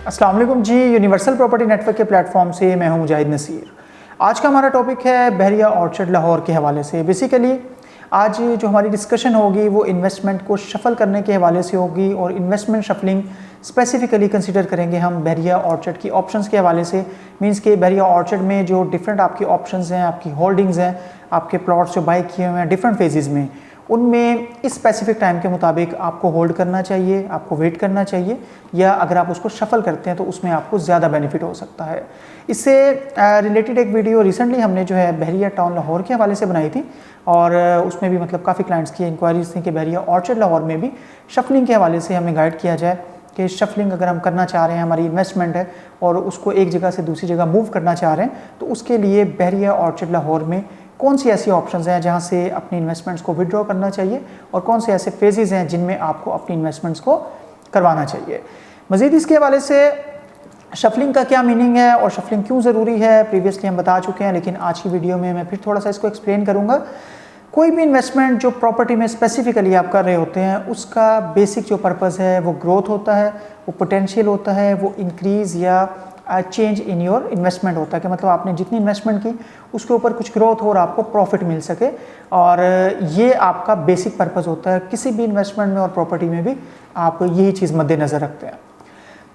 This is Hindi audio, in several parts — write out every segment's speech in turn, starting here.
अस्सलाम वालेकुम जी। यूनिवर्सल प्रॉपर्टी नेटवर्क के प्लेटफॉर्म से मैं हूं मुजाहिद नसीर। आज का हमारा टॉपिक है बहरिया ऑर्चर्ड लाहौर के हवाले से। बेसिकली आज जो हमारी डिस्कशन होगी वो इन्वेस्टमेंट को शफल करने के हवाले से होगी और इन्वेस्टमेंट शफलिंग स्पेसिफिकली कंसीडर करेंगे हम बहरिया ऑर्चर्ड की ऑप्शंस के हवाले से। मींस के बहरिया ऑर्चर्ड में जो डिफरेंट आपकी ऑप्शंस हैं, आपकी होल्डिंग्स हैं, आपके प्लॉट्स जो बाई किए हुए हैं डिफरेंट फेजेस में, उनमें इस स्पेसिफिक टाइम के मुताबिक आपको होल्ड करना चाहिए, आपको वेट करना चाहिए, या अगर आप उसको शफल करते हैं तो उसमें आपको ज़्यादा बेनिफिट हो सकता है। इससे रिलेटेड एक वीडियो रिसेंटली हमने जो है बहरिया टाउन लाहौर के हवाले से बनाई थी और उसमें भी मतलब काफ़ी क्लाइंट्स की इंक्वायरीज थी कि बहरिया ऑर्चर्ड लाहौर में भी शफलिंग के हवाले से हमें गाइड किया जाए कि शफलिंग अगर हम करना चाह रहे हैं, हमारी इन्वेस्टमेंट है और उसको एक जगह से दूसरी जगह मूव करना चाह रहे हैं, तो उसके लिए बहरिया ऑर्चर्ड लाहौर में कौन सी ऐसी ऑप्शंस हैं जहां से अपनी इन्वेस्टमेंट्स को विड्रॉ करना चाहिए और कौन से ऐसे फेजेस हैं जिनमें आपको अपनी इन्वेस्टमेंट्स को करवाना चाहिए। मज़ीद इसके हवाले से शफलिंग का क्या मीनिंग है और शफलिंग क्यों ज़रूरी है प्रीवियसली हम बता चुके हैं, लेकिन आज की वीडियो में मैं फिर थोड़ा सा इसको एक्सप्लेन करूँगा। कोई भी इन्वेस्टमेंट जो प्रॉपर्टी में स्पेसिफिकली आप कर रहे होते हैं उसका बेसिक जो पर्पज़ है वो ग्रोथ होता है, वो पोटेंशियल होता है, वो इंक्रीज़ या चेंज इन योर इन्वेस्टमेंट होता है कि मतलब आपने जितनी इन्वेस्टमेंट की उसके ऊपर कुछ ग्रोथ हो और आपको प्रॉफिट मिल सके, और ये आपका बेसिक पर्पज़ होता है। किसी भी इन्वेस्टमेंट में और प्रॉपर्टी में भी आप यही चीज़ मद्देनज़र रखते हैं।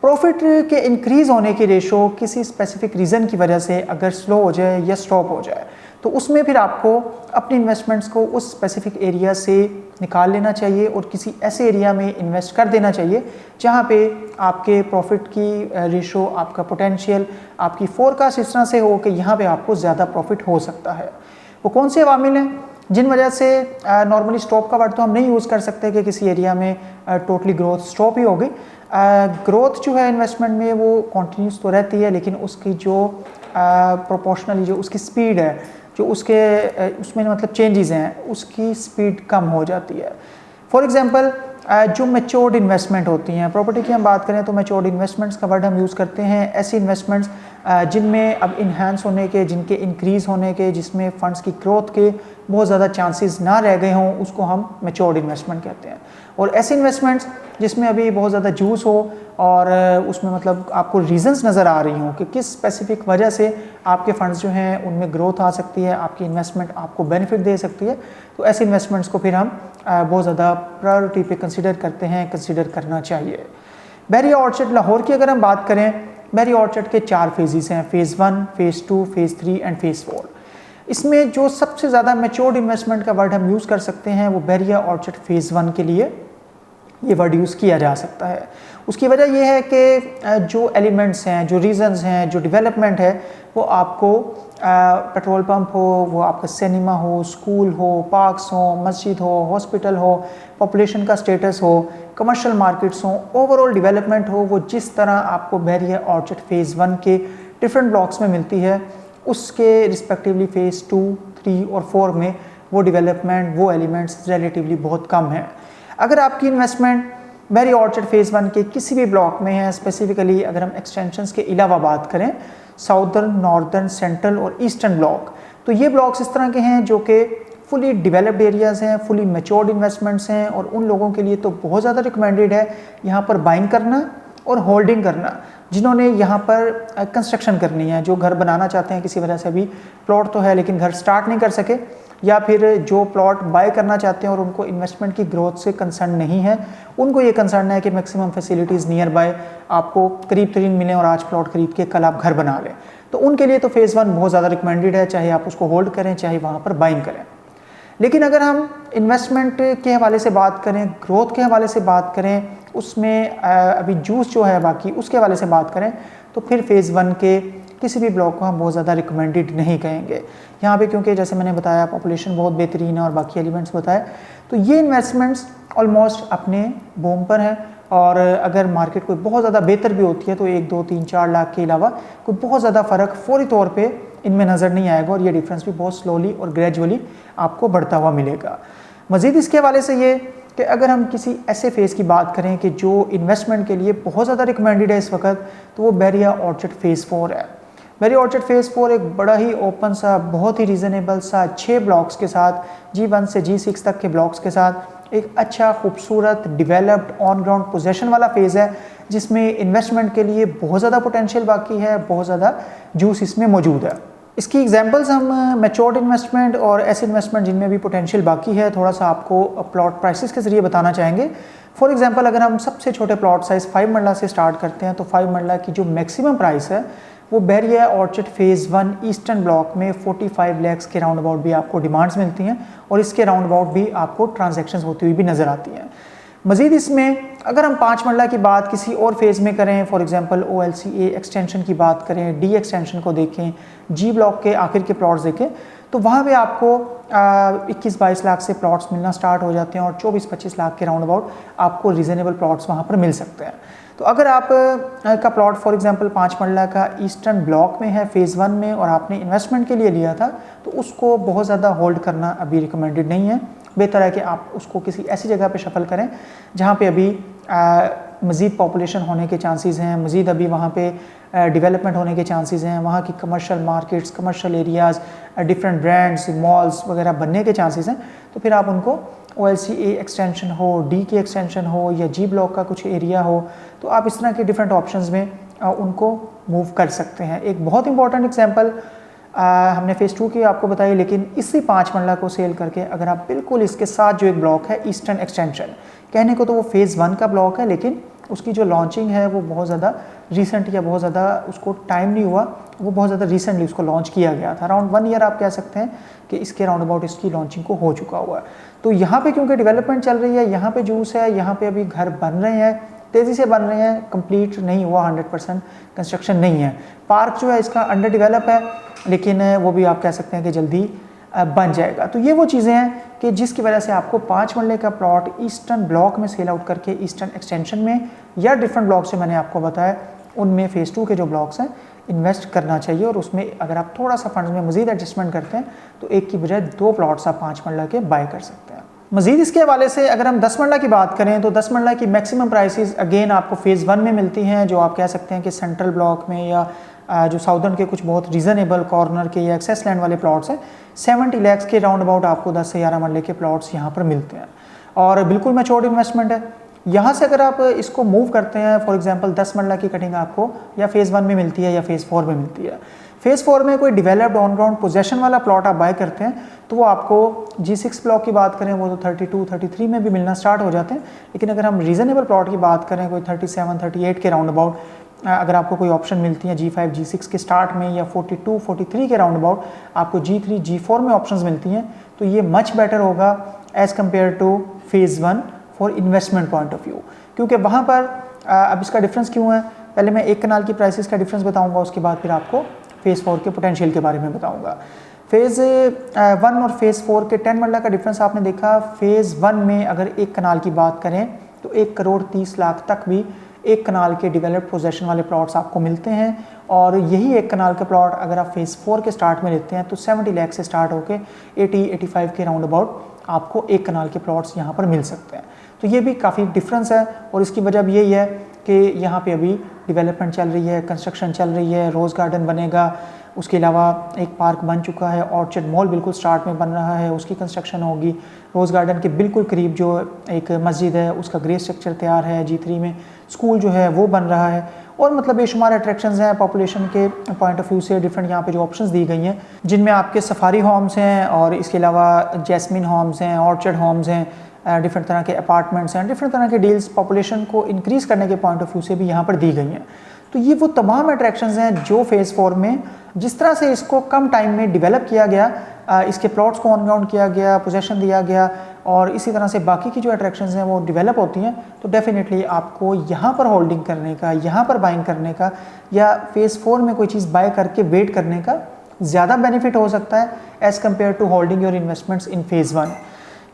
प्रॉफिट के इंक्रीज़ होने की रेशो किसी स्पेसिफिक रीज़न की वजह से अगर स्लो हो जाए या स्टॉप हो जाए तो उसमें फिर आपको अपनी इन्वेस्टमेंट्स को उस स्पेसिफिक एरिया से निकाल लेना चाहिए और किसी ऐसे एरिया में इन्वेस्ट कर देना चाहिए जहाँ पे आपके प्रॉफिट की रेशो, आपका पोटेंशियल, आपकी फोरकास्ट इस तरह से हो कि यहाँ पे आपको ज़्यादा प्रॉफिट हो सकता है। वो कौन से अवामिल हैं जिन वजह से नॉर्मली स्टॉप का वर्ड तो हम नहीं यूज़ कर सकते कि किसी एरिया में टोटली ग्रोथ स्टॉप ही होगी। ग्रोथ जो है इन्वेस्टमेंट में वो कॉन्टीन्यूस तो रहती है, लेकिन उसकी जो प्रोपोर्शनली जो उसकी स्पीड है, जो उसमें मतलब चेंजेस हैं, उसकी स्पीड कम हो जाती है। फॉर एग्जांपल जो मैच्योर्ड इन्वेस्टमेंट होती हैं, प्रॉपर्टी की हम बात करें तो मैच्योर्ड इन्वेस्टमेंट्स का वर्ड हम यूज़ करते हैं ऐसी इन्वेस्टमेंट्स जिनमें अब इन्हांस होने के, जिनके इंक्रीज़ होने के, जिसमें फ़ंड्स की ग्रोथ के बहुत ज़्यादा चांसेस ना रह गए हों, उसको हम मैच्योर्ड इन्वेस्टमेंट कहते हैं। और ऐसी इन्वेस्टमेंट्स जिसमें अभी बहुत ज़्यादा जूस हो और उसमें मतलब आपको रीजंस नज़र आ रही हों कि किस स्पेसिफिक वजह से आपके फंड्स जो हैं उनमें ग्रोथ आ सकती है, आपकी इन्वेस्टमेंट आपको बेनिफिट दे सकती है, तो ऐसी इन्वेस्टमेंट्स को फिर हम बहुत ज़्यादा प्रायोरिटी पे कंसिडर करते हैं, कंसिडर करना चाहिए। बहरिया ऑर्चर्ड लाहौर की अगर हम बात करें, बहरिया ऑर्चर्ड के 4 फेजेस हैं, phase 1, phase 2, phase 3 and phase 4। इसमें जो सबसे ज़्यादा मैच्योर्ड इन्वेस्टमेंट का वर्ड हम यूज़ कर सकते हैं वो बहरिया ऑर्चर्ड फ़ेज़ 1 के लिए ये वर्ड यूज़ किया जा सकता है। उसकी वजह यह है कि जो एलिमेंट्स हैं, जो रीजंस हैं, जो डेवलपमेंट है वो आपको पेट्रोल पंप हो, वो आपका सिनेमा हो, स्कूल हो, पार्क्स हो, मस्जिद हो, हॉस्पिटल हो, पॉपुलेशन का स्टेटस हो, कमर्शियल मार्केट्स हो, ओवरऑल डेवलपमेंट हो, वो जिस तरह आपको बहरिया ऑर्चर्ड फ़ेज़ 1 के डिफरेंट ब्लॉक्स में मिलती है उसके रिस्पेक्टिवली फ़ेज़ 2, 3 और 4 में वो डेवलपमेंट, वो एलिमेंट्स रिलेटिवली बहुत कम हैं। अगर आपकी इन्वेस्टमेंट बहरिया ऑर्चर्ड फ़ेज़ 1 के किसी भी ब्लॉक में है, स्पेसिफिकली अगर हम एक्सटेंशंस के अलावा बात करें साउदर्न, नॉर्दर्न, सेंट्रल और ईस्टर्न ब्लॉक, तो ये ब्लॉक्स इस तरह के हैं जो कि फुली डेवलप्ड एरियाज़ हैं, फुली मैच्योर्ड इन्वेस्टमेंट्स हैं और उन लोगों के लिए तो बहुत ज़्यादा रिकमेंडेड है यहाँ पर बाइंग करना और होल्डिंग करना, जिन्होंने यहाँ पर कंस्ट्रक्शन करनी है, जो घर बनाना चाहते हैं, किसी वजह से अभी प्लॉट तो है लेकिन घर स्टार्ट नहीं कर सके, या फिर जो प्लॉट बाय करना चाहते हैं और उनको इन्वेस्टमेंट की ग्रोथ से कंसर्न नहीं है, उनको ये कंसर्न है कि मैक्सिमम फैसिलिटीज़ नियर बाय आपको करीब तरीन मिलें और आज प्लॉट खरीद के कल आप घर बना लें, तो उनके लिए तो फ़ेज़ 1 बहुत ज़्यादा रिकमेंडेड है, चाहे आप उसको होल्ड करें चाहे वहाँ पर बाइंग करें। लेकिन अगर हम इन्वेस्टमेंट के हवाले से बात करें, ग्रोथ के हवाले से बात करें, उसमें अभी जूस जो है बाकी उसके हवाले से बात करें, तो फिर फ़ेज़ 1 के किसी भी ब्लॉक को हम बहुत ज़्यादा रिकमेंडेड नहीं कहेंगे यहाँ पे, क्योंकि जैसे मैंने बताया पॉपुलेशन बहुत बेहतरीन है और बाकी एलिमेंट्स बताए, तो ये इन्वेस्टमेंट्स ऑलमोस्ट अपने बूम पर हैं। और अगर मार्केट कोई बहुत ज़्यादा बेहतर भी होती है तो 1, 2, 3, 4 लाख के अलावा कोई बहुत ज़्यादा फ़र्क फौरी तौर पे इनमें नज़र नहीं आएगा और ये डिफरेंस भी बहुत स्लोली और ग्रेजुअली आपको बढ़ता हुआ मिलेगा। मज़ीद इसके हवाले से ये कि अगर हम किसी ऐसे फेज़ की बात करें कि जो इन्वेस्टमेंट के लिए बहुत ज़्यादा रिकमेंडेड है इस वक्त, तो वो बहरिया ऑर्चर्ड फ़ेज़ 4 है। बहरिया ऑर्चर्ड फ़ेज़ 4 एक बड़ा ही ओपन सा, बहुत ही रीज़नेबल सा 6 ब्लॉक्स के साथ, G1 से G6 तक के ब्लॉक्स के साथ एक अच्छा खूबसूरत डेवलप्ड ऑन ग्राउंड पोजीशन वाला फेज़ है, जिसमें इन्वेस्टमेंट के लिए बहुत ज़्यादा पोटेंशियल बाकी है, बहुत ज़्यादा जूस इसमें मौजूद है। इसकी एग्जांपल्स हम मैच्योर्ड इन्वेस्टमेंट और ऐसे इन्वेस्टमेंट जिनमें भी पोटेंशियल बाकी है थोड़ा सा आपको प्लॉट प्राइसेस के ज़रिए बताना चाहेंगे। फॉर एग्जांपल अगर हम सबसे छोटे प्लॉट साइज़ 5 मरला से स्टार्ट करते हैं तो 5 मरला की जो मैक्सिमम प्राइस है वो बहरिया ऑर्चिड फेज़ 1 ईस्टर्न ब्लॉक में 45 लाख के राउंड अबाउट भी आपको डिमांड्स मिलती हैं और इसके राउंड अबाउट भी आपको ट्रांजैक्शंस होती हुई भी नज़र आती हैं। मज़ीद इसमें अगर हम 5 मरला की बात किसी और फेज़ में करें, फॉर एग्जांपल OLCA एक्सटेंशन की बात करें, डी एक्सटेंशन को देखें, जी ब्लॉक के आखिर के प्लॉट्स देखें तो वहाँ पे आपको 21-22 लाख से प्लॉट्स मिलना स्टार्ट हो जाते हैं और 24-25 लाख के राउंड अबाउट आपको रीज़नेबल प्लॉट्स वहाँ पर मिल सकते हैं। तो अगर आप का प्लॉट फॉर एग्जांपल 5 मरला का ईस्टर्न ब्लॉक में है फेज़ 1 में और आपने इन्वेस्टमेंट के लिए लिया था तो उसको बहुत ज़्यादा होल्ड करना अभी रिकमेंडेड नहीं है। बेहतर है कि आप उसको किसी ऐसी जगह पे शफल करें जहाँ पे अभी मज़ीद पॉपुलेशन होने के चांसेस हैं, मज़ीद अभी वहाँ पे डेवलपमेंट होने के चांसेस हैं, वहाँ की commercial markets, commercial areas, different brands, malls वगैरह बनने के चांसेस हैं। तो फिर आप उनको OLCA एक्सटेंशन हो, डी के एक्सटेंशन हो या जी ब्लॉक का कुछ एरिया हो तो आप इस तरह के डिफरेंट ऑप्शंस में उनको मूव कर सकते हैं। एक बहुत इंपॉर्टेंट एग्जांपल हमने फेज़ 2 की आपको बताई, लेकिन इसी 5 मरला को सेल करके अगर आप बिल्कुल इसके साथ जो एक ब्लॉक है ईस्टर्न एक्सटेंशन, कहने को तो वो फेज़ 1 का ब्लॉक है लेकिन उसकी जो लॉन्चिंग है वो बहुत ज़्यादा रिसेंट या बहुत ज़्यादा उसको टाइम नहीं हुआ, वो बहुत ज़्यादा रिसेंटली उसको लॉन्च किया गया था। अराउंड 1 ईयर आप कह सकते हैं कि इसके राउंड अबाउट इसकी लॉन्चिंग को हो चुका हुआ है। तो यहाँ पे क्योंकि डेवलपमेंट चल रही है, यहाँ पे जूस है, यहाँ पे अभी घर बन रहे हैं, तेज़ी से बन रहे हैं, कंप्लीट नहीं हुआ, 100% कंस्ट्रक्शन नहीं है। पार्क जो है इसका अंडर डेवलप है लेकिन वो भी आप कह सकते हैं कि जल्दी बन जाएगा। तो ये वो चीज़ें हैं कि जिसकी वजह से आपको 5 मरले का प्लॉट ईस्टर्न ब्लॉक में सेल आउट करके ईस्टर्न एक्सटेंशन में या डिफरेंट ब्लॉक से मैंने आपको बताया उनमें फेज़ 2 के जो ब्लॉक्स हैं इन्वेस्ट करना चाहिए और उसमें अगर आप थोड़ा सा फंड्स में मज़ीद एडजस्टमेंट करते हैं तो एक की बजाय 2 प्लॉट्स आप 5 मरला के बाय कर सकते हैं। मज़ीद इसके हवाले से अगर हम 10 मरला की बात करें तो 10 मरला की मैक्सिमम प्राइसेस अगेन आपको फेज़ 1 में मिलती हैं, जो आप कह सकते हैं कि सेंट्रल ब्लॉक में या जो साउदर्न के कुछ बहुत रीज़नेबल कॉर्नर के या एक्सेस लैंड वाले प्लॉट्स हैं 70 लाख के राउंड अबाउट आपको 10 से 11 मरले के प्लॉट्स यहाँ पर मिलते हैं और बिल्कुल मैच्योर्ड इन्वेस्टमेंट है। यहाँ से अगर आप इसको मूव करते हैं, फॉर एग्जांपल 10 मरला की कटिंग आपको या फेज़ 1 में मिलती है या फेज़ 4 में मिलती है। फेज़ 4 में कोई डेवलप्ड ऑन ग्राउंड पोजेशन वाला प्लॉट आप बाय करते हैं तो वो आपको G6 ब्लॉक की बात करें वो तो 32-33 में भी मिलना स्टार्ट हो जाते हैं। लेकिन अगर हम रीज़नेबल प्लॉट की बात करें कोई 37-38 के राउंड अबाउट अगर आपको कोई ऑप्शन मिलती है G5 G6 के स्टार्ट में या 42-43 के राउंड अबाउट आपको G3 G4 में ऑप्शंस मिलती हैं तो ये मच बेटर होगा as compare two phase 1 for investment point of view. क्योंकि वहाँ पर अब इसका डिफरेंस क्यों है, पहले मैं एक कनाल की प्राइसेस का डिफरेंस बताऊँगा, उसके बाद फिर आपको फेज़ 4 के पोटेंशियल के बारे में बताऊँगा। फेज़ 1 और फेज़ 4 के 10 मरला का डिफरेंस आपने देखा। फेज़ 1 में अगर एक कनाल की बात करें तो 1,30,00,000 तक भी एक कनाल के डेवलप्ड पोजेशन वाले प्लॉट्स आपको मिलते हैं और यही एक कनाल के प्लॉट अगर आप फेज़ 4 के स्टार्ट में लेते हैं तो 70 लाख से स्टार्ट होकर 80-85 के राउंड अबाउट आपको एक कनाल के प्लॉट्स यहाँ पर मिल सकते हैं। तो ये भी काफ़ी डिफरेंस है और इसकी वजह भी यही है कि यहाँ पे अभी डेवलपमेंट चल रही है, कंस्ट्रक्शन चल रही है, रोज़ गार्डन बनेगा, उसके अलावा एक पार्क बन चुका है, ऑर्चिड मॉल बिल्कुल स्टार्ट में बन रहा है, उसकी कंस्ट्रक्शन होगी। रोज़ गार्डन के बिल्कुल करीब जो एक मस्जिद है उसका ग्रे स्ट्रक्चर तैयार है, G3 में स्कूल जो है वो बन रहा है और मतलब बेशुमार अट्रैक्शंस हैं पॉपुलेशन के पॉइंट ऑफ व्यू से। डिफरेंट यहाँ पे जो ऑप्शंस दी गई हैं जिनमें आपके सफारी होम्स हैं और इसके अलावा जैस्मिन होम्स हैं, ऑर्चिड होम्स हैं, डिफरेंट तरह के अपार्टमेंट्स हैं, डिफरेंट तरह के डील्स पॉपुलेशन को इंक्रीज़ करने के पॉइंट ऑफ व्यू से भी यहाँ पर दी गई हैं। तो ये वो तमाम अट्रैक्शंस हैं जो फेज़ 4 में जिस तरह से इसको कम टाइम में डेवलप किया गया, इसके प्लॉट्स को ऑन ग्राउंड किया गया, पोजेशन दिया गया और इसी तरह से बाकी की जो अट्रैक्शंस हैं वो डेवलप होती हैं, तो डेफिनेटली आपको यहाँ पर होल्डिंग करने का, यहाँ पर बाइंग करने का या फेज़ 4 में कोई चीज़ बाय करके वेट करने का ज़्यादा बेनिफिट हो सकता है as compare to holding your investments in phase 1।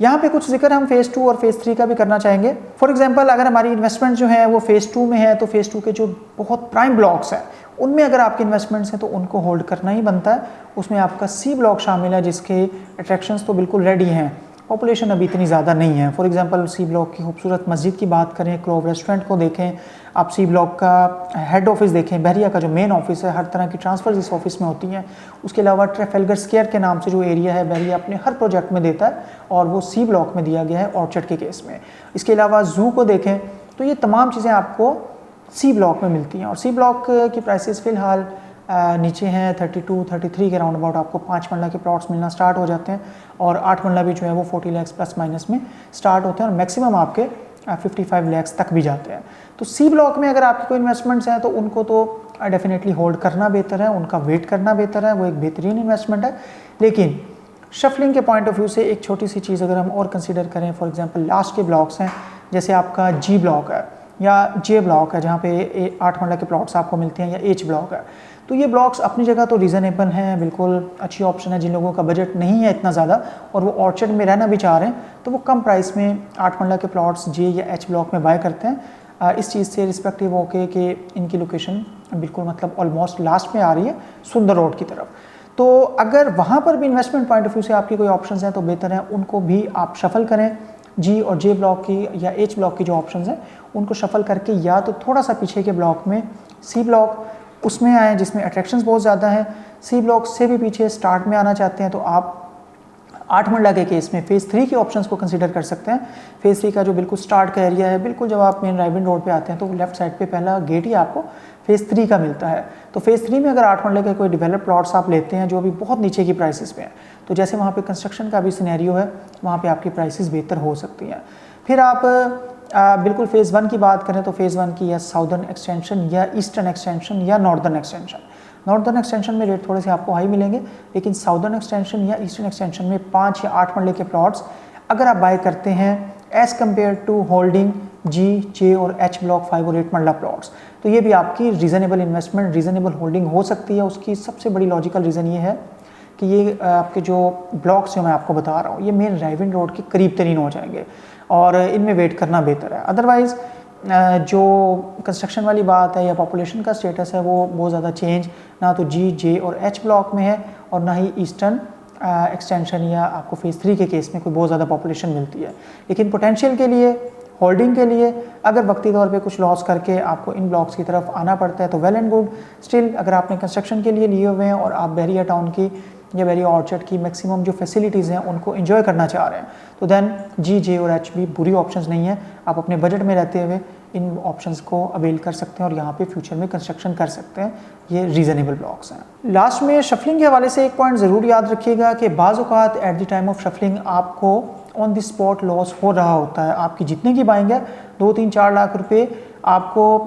यहाँ पे कुछ जिक्र हम फेज़ 2 और फेज़ 3 का भी करना चाहेंगे। फॉर एग्जांपल अगर हमारी इन्वेस्टमेंट जो है वो फेज़ 2 में है तो फेज़ 2 के जो बहुत प्राइम ब्लॉक्स हैं उनमें अगर आपके इन्वेस्टमेंट्स हैं तो उनको होल्ड करना ही बनता है। उसमें आपका C ब्लॉक शामिल है जिसके अट्रैक्शंस तो बिल्कुल रेडी हैं, पॉपुलेशन अभी इतनी ज़्यादा नहीं है। फॉर एग्जांपल C ब्लॉक की खूबसूरत मस्जिद की बात करें, क्लोव रेस्टोरेंट को देखें, आप C ब्लॉक का हेड ऑफिस देखें, बहरिया का जो मेन ऑफिस है, हर तरह की ट्रांसफ़र इस ऑफिस में होती हैं। उसके अलावा ट्रेफेलगर स्क्वायर के नाम से जो एरिया है बहरिया अपने हर प्रोजेक्ट में देता है और वो C ब्लॉक में दिया गया है ऑर्चिड के केस में। इसके अलावा ज़ू को देखें तो ये तमाम चीज़ें आपको सी ब्लॉक में मिलती हैं। और सी ब्लॉक की प्राइसेस फ़िलहाल नीचे हैं 32-33 के राउंड अबाउट आपको 5 मरला के प्लॉट्स मिलना स्टार्ट हो जाते हैं, और 8 मरला भी जो है वो 40 लाख प्लस माइनस में स्टार्ट होते हैं, और मैक्सिमम आपके 55 लाख तक भी जाते हैं। तो सी ब्लॉक में अगर आपके कोई इन्वेस्टमेंट्स हैं तो उनको तो डेफिनेटली होल्ड करना बेहतर है, उनका वेट करना बेहतर है, वो एक बेहतरीन इन्वेस्टमेंट है। लेकिन शफलिंग के पॉइंट ऑफ व्यू से एक छोटी सी चीज़ अगर हम और कंसीडर करें, फॉर एग्जांपल लास्ट के ब्लॉक्स हैं, जैसे आपका जी ब्लॉक है या जे ब्लॉक है जहाँ पे 8 मरला के प्लॉट्स आपको मिलते हैं, या एच ब्लॉक है, तो ये ब्लॉक्स अपनी जगह तो रीज़नेबल हैं, बिल्कुल अच्छी ऑप्शन है। जिन लोगों का बजट नहीं है इतना ज़्यादा और वो ऑर्चर्ड में रहना भी चाह रहे हैं, तो वो कम प्राइस में 8 मरला के प्लॉट्स जे या एच ब्लॉक में बाय करते हैं, इस चीज़ से रिस्पेक्टिव होके कि इनकी लोकेशन बिल्कुल मतलब ऑलमोस्ट लास्ट में आ रही है सुंदर रोड की तरफ। तो अगर वहाँ पर भी इन्वेस्टमेंट पॉइंट ऑफ व्यू से आपकी कोई ऑप्शंस हैं तो बेहतर है उनको भी आप शफल करें। जी और जे ब्लॉक की या एच ब्लॉक की जो ऑप्शंस हैं उनको शफल करके या तो थोड़ा सा पीछे के ब्लॉक में सी ब्लॉक उसमें आए जिसमें अट्रैक्शंस बहुत ज़्यादा हैं। सी ब्लॉक से भी पीछे स्टार्ट में आना चाहते हैं तो आप 8 मरला के केस में फेज़ 3 के ऑप्शंस को कंसीडर कर सकते हैं। फेज़ 3 का जो बिल्कुल स्टार्ट का एरिया है, बिल्कुल जब आप मेन रायबंद रोड पे आते हैं तो लेफ्ट साइड पे पहला गेट ही आपको फेज़ 3 का मिलता है। तो फेज़ 3 में अगर 8 मरले के कोई डेवलप प्लॉट्स आप लेते हैं जो अभी बहुत नीचे की प्राइसेस पे हैं, तो जैसे वहाँ पे कंस्ट्रक्शन का भी सिनेरियो है, वहाँ पे आपकी प्राइसेस बेहतर हो सकती हैं। फिर आप बिल्कुल फेज़ 1 की बात करें तो फेज़ 1 की या साउदर्न एक्सटेंशन या ईस्टर्न एक्सटेंशन या नॉर्दर्न एक्सटेंशन, नॉर्दर्न एक्सटेंशन में रेट थोड़े से आपको हाई मिलेंगे, लेकिन साउदर्न एक्सटेंशन या ईस्टर्न एक्सटेंशन में 5 या 8 मरले के प्लॉट्स अगर आप बाय करते हैं एज़ कम्पेयर टू होल्डिंग जी, जे और एच ब्लॉक 5 और 8 मरला प्लॉट्स, तो ये भी आपकी रीज़नेबल इन्वेस्टमेंट, रीज़नेबल होल्डिंग हो सकती है। उसकी सबसे बड़ी लॉजिकल रीज़न ये है कि ये आपके जो ब्लॉक्स जो मैं आपको बता रहा हूँ ये मेन रायबंद रोड के करीब तरीन हो जाएंगे और इनमें वेट करना बेहतर है। अदरवाइज़ जो कंस्ट्रक्शन वाली बात है या पॉपुलेशन का स्टेटस है वो बहुत ज़्यादा चेंज ना तो जी, जे और एच ब्लॉक में है और ना ही ईस्टर्न एक्सटेंशन या आपको फेज़ 3 के केस में कोई बहुत ज़्यादा पॉपुलेशन मिलती है। लेकिन पोटेंशियल के लिए, होल्डिंग के लिए अगर वक्ती तौर पे कुछ लॉस करके आपको इन ब्लॉक्स की तरफ आना पड़ता है तो वेल एंड गुड। स्टिल अगर आपने कंस्ट्रक्शन के लिए लिए हुए हैं और आप बहरिया टाउन की या बहरिया ऑर्चर्ड की मैक्सिमम जो फैसिलिटीज़ हैं उनको एंजॉय करना चाह रहे हैं तो देन जी, जे और एच भी बुरी ऑप्शंस नहीं है। आप अपने बजट में रहते हुए इन ऑप्शंस को अवेल कर सकते हैं और यहाँ पे फ्यूचर में कंस्ट्रक्शन कर सकते हैं। ये रीज़नेबल ब्लॉक्स हैं। लास्ट में शफलिंग के हवाले से एक पॉइंट ज़रूर याद रखिएगा कि बाज़ औक़ात at the time of shuffling आपको ऑन द स्पॉट लॉस हो रहा होता है। आपकी जितने की बाइंग है 2-3-4 लाख रुपए आपको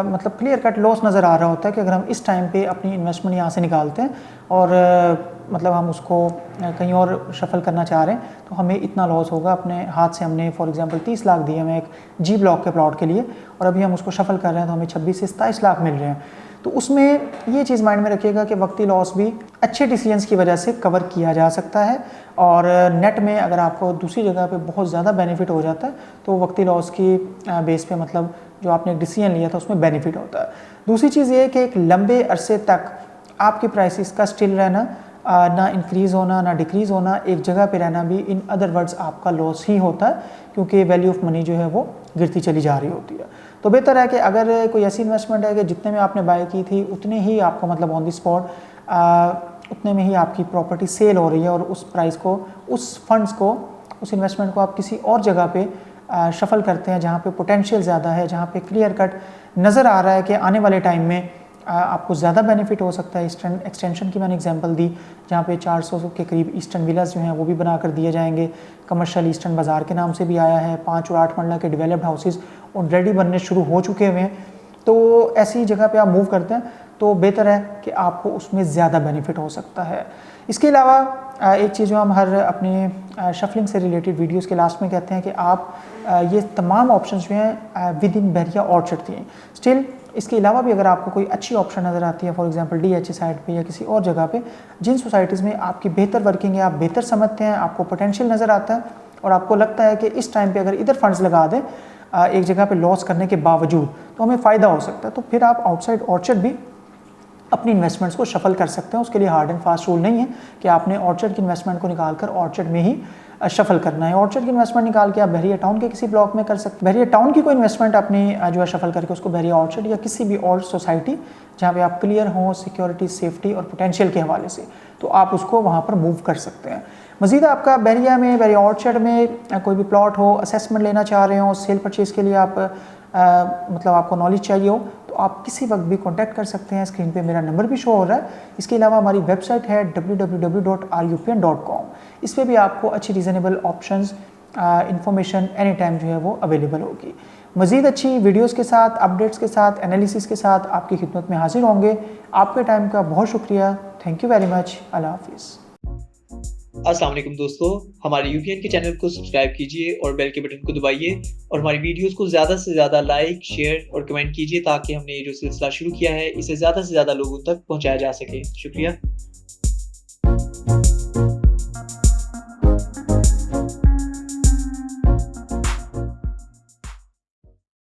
मतलब क्लियर कट लॉस नज़र आ रहा होता है कि अगर हम इस टाइम पे अपनी इन्वेस्टमेंट यहाँ से निकालते हैं और मतलब हम उसको कहीं और शफल करना चाह रहे हैं तो हमें इतना लॉस होगा। अपने हाथ से हमने फॉर एग्जांपल 30 लाख दिए हमें एक जी ब्लॉक के प्लॉट के लिए और अभी हम उसको शफल कर रहे हैं तो हमें 26 से 27 लाख मिल रहे हैं। तो उसमें ये चीज़ माइंड में रखिएगा कि वक्ती लॉस भी अच्छे डिसीजंस की वजह से कवर किया जा सकता है और नेट में अगर आपको दूसरी जगह पे बहुत ज़्यादा बेनिफिट हो जाता है तो वक्ती लॉस की बेस पे मतलब जो आपने एक डिसीजन लिया था उसमें बेनिफिट होता है। दूसरी चीज़ ये है कि एक लंबे अरसे तक आपकी प्राइसेस का स्टिल रहना, ना इंक्रीज़ होना ना डिक्रीज़ होना, एक जगह पे रहना भी इन अदर वर्ड्स आपका लॉस ही होता है क्योंकि वैल्यू ऑफ मनी जो है वो गिरती चली जा रही होती है। तो बेहतर है कि अगर कोई ऐसी इन्वेस्टमेंट है कि जितने में आपने बाय की थी उतने ही आपको मतलब ऑन द स्पॉट उतने में ही आपकी प्रॉपर्टी सेल हो रही है और उस प्राइस को, उस फंड्स को, उस इन्वेस्टमेंट को आप किसी और जगह पे शफल करते हैं जहाँ पे पोटेंशियल ज़्यादा है, जहाँ पे क्लियर कट नज़र आ रहा है कि आने वाले टाइम में आपको ज़्यादा बेनिफिट हो सकता है। ईस्टर्न एक्सटेंशन की मैंने एग्जांपल दी जहाँ पे 400 के करीब ईस्टर्न विलास जो हैं वो भी बना कर दिए जाएंगे। कमर्शियल ईस्टर्न बाज़ार के नाम से भी आया है। 5 और 8 मरला के डेवलप्ड हाउसेज ऑलरेडी बनने शुरू हो चुके हुए हैं। तो ऐसी जगह पे आप मूव करते हैं तो बेहतर है कि आपको उसमें ज़्यादा बेनिफिट हो सकता है। इसके अलावा एक चीज़ जो हम हर अपने शफलिंग से रिलेटेड वीडियोस के लास्ट में कहते हैं कि आप ये तमाम ऑप्शंस जो हैं विद इन बहरिया ऑर्चर्ड दिए। स्टिल इसके अलावा भी अगर आपको कोई अच्छी ऑप्शन नज़र आती है फॉर एग्जांपल DHA साइड पे या किसी और जगह पे जिन सोसाइटीज़ में आपकी बेहतर वर्किंग है, आप बेहतर समझते हैं, आपको पोटेंशियल नज़र आता है और आपको लगता है कि इस टाइम पे अगर इधर फंड्स लगा दें एक जगह पे लॉस करने के बावजूद तो हमें फ़ायदा हो सकता है, तो फिर आप आउटसाइड ऑर्चर्ड भी अपनी इन्वेस्टमेंट्स को शफल कर सकते हैं। उसके लिए हार्ड एंड फास्ट रूल नहीं है कि आपने ऑर्चर्ड की इन्वेस्टमेंट को निकाल कर ऑर्चर्ड में ही शफल करना है। ऑर्चर्ड की इन्वेस्टमेंट निकाल के आप बहरिया टाउन के किसी ब्लॉक में कर सकते हैं। बहरिया टाउन की कोई इन्वेस्टमेंट अपनी जो है शफल करके उसको बहरिया ऑर्चर्ड या किसी भी और सोसाइटी जहाँ पे आप क्लियर हों सिक्योरिटी, सेफ्टी और पोटेंशियल के हवाले से, तो आप उसको वहाँ पर मूव कर सकते हैं। मज़ीद आपका बहरिया में, बहरिया ऑर्चर्ड में कोई भी प्लॉट हो, असेसमेंट लेना चाह रहे हो, सेल परचेज़ के लिए आप मतलब आपको नॉलेज चाहिए हो तो आप किसी वक्त भी कांटेक्ट कर सकते हैं। स्क्रीन पे मेरा नंबर भी शो हो रहा है। इसके अलावा हमारी वेबसाइट है www.rupn.com। इस पर भी आपको अच्छी reasonable options information any time जो है वो अवेलेबल होगी। मज़ीद अच्छी वीडियोस के साथ, अपडेट्स के साथ, एनालिसिस के साथ आपकी खिदमत में हाजिर होंगे। आपके टाइम का बहुत शुक्रिया। Thank you very much. अल्लाह हाफिज़। अस्सलाम वालेकुम दोस्तों, हमारे यूपीएन के चैनल को सब्सक्राइब कीजिए और बेल के बटन को दबाइए और हमारी वीडियोस को ज़्यादा से ज़्यादा लाइक, शेयर और कमेंट कीजिए ताकि हमने ये जो सिलसिला शुरू किया है इसे ज़्यादा से ज़्यादा लोगों तक पहुंचाया जा सके। शुक्रिया।